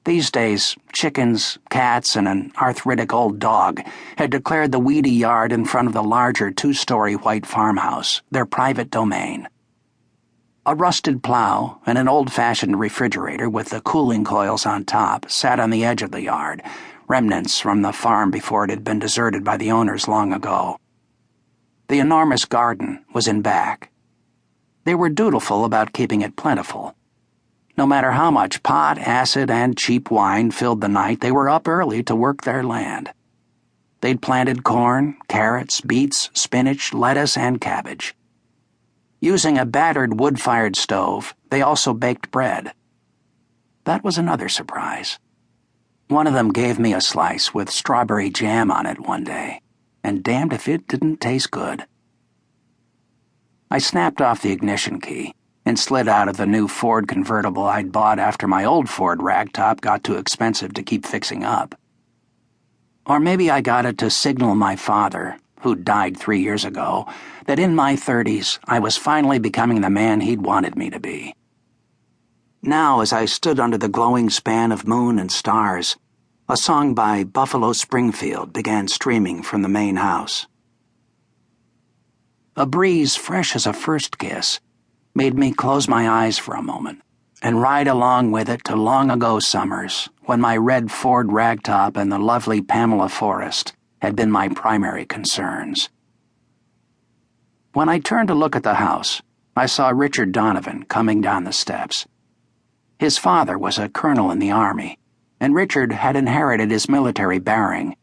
These days, chickens, cats, and an arthritic old dog had declared the weedy yard in front of the larger two-story white farmhouse their private domain. A rusted plow and an old-fashioned refrigerator with the cooling coils on top sat on the edge of the yard, remnants from the farm before it had been deserted by the owners long ago. The enormous garden was in back. They were dutiful about keeping it plentiful. No matter how much pot, acid, and cheap wine filled the night, they were up early to work their land. They'd planted corn, carrots, beets, spinach, lettuce, and cabbage. Using a battered wood-fired stove, they also baked bread. That was another surprise. One of them gave me a slice with strawberry jam on it one day, and damned if it didn't taste good. I snapped off the ignition key and slid out of the new Ford convertible I'd bought after my old Ford ragtop got too expensive to keep fixing up. Or maybe I got it to signal my father, who died 3 years ago, that in my 30s I was finally becoming the man he'd wanted me to be. Now, as I stood under the glowing span of moon and stars, a song by Buffalo Springfield began streaming from the main house. A breeze fresh as a first kiss made me close my eyes for a moment and ride along with it to long-ago summers when my red Ford ragtop and the lovely Pamela Forrest had been my primary concerns. When I turned to look at the house, I saw Richard Donovan coming down the steps. His father was a colonel in the army, and Richard had inherited his military bearing.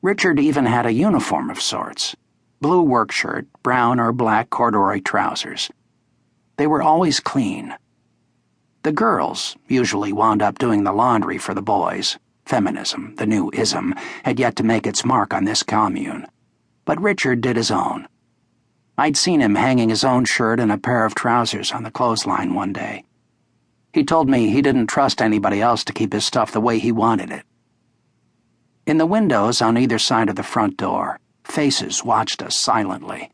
Richard even had a uniform of sorts, blue work shirt, brown or black corduroy trousers. They were always clean. The girls usually wound up doing the laundry for the boys. Feminism, the new ism, had yet to make its mark on this commune. But Richard did his own. I'd seen him hanging his own shirt and a pair of trousers on the clothesline one day. He told me he didn't trust anybody else to keep his stuff the way he wanted it. In the windows on either side of the front door, faces watched us silently.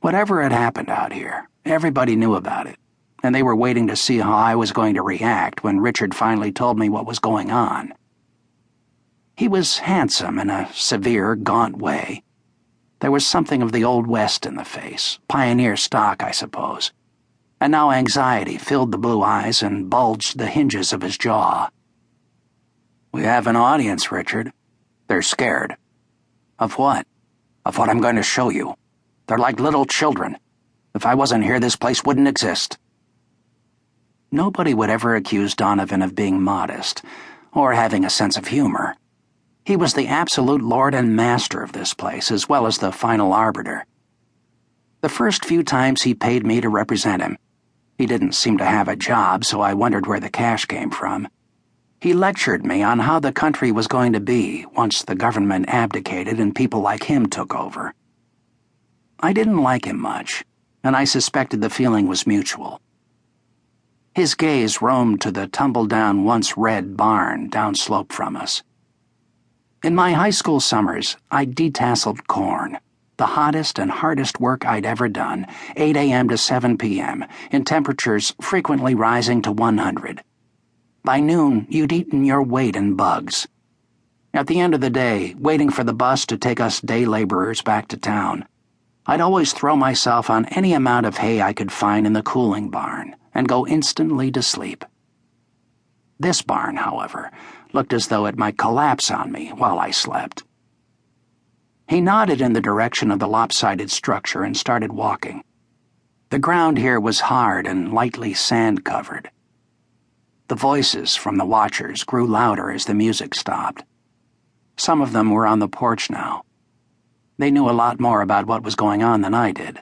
Whatever had happened out here, everybody knew about it, and they were waiting to see how I was going to react when Richard finally told me what was going on. He was handsome in a severe, gaunt way. There was something of the Old West in the face, pioneer stock, I suppose, and now anxiety filled the blue eyes and bulged the hinges of his jaw. "We have an audience, Richard. They're scared." "Of what?" "Of what I'm going to show you. They're like little children. If I wasn't here, this place wouldn't exist." Nobody would ever accuse Donovan of being modest, or having a sense of humor. He was the absolute lord and master of this place, as well as the final arbiter. The first few times he paid me to represent him, he didn't seem to have a job, so I wondered where the cash came from. He lectured me on how the country was going to be once the government abdicated and people like him took over. I didn't like him much, and I suspected the feeling was mutual. His gaze roamed to the tumble-down, once red barn downslope from us. In my high school summers, I detasseled corn, the hottest and hardest work I'd ever done, 8 a.m. to 7 p.m., in temperatures frequently rising to 100. By noon, you'd eaten your weight in bugs. At the end of the day, waiting for the bus to take us day laborers back to town, I'd always throw myself on any amount of hay I could find in the cooling barn and go instantly to sleep. This barn, however, looked as though it might collapse on me while I slept. He nodded in the direction of the lopsided structure and started walking. The ground here was hard and lightly sand-covered. The voices from the watchers grew louder as the music stopped. Some of them were on the porch now. They knew a lot more about what was going on than I did.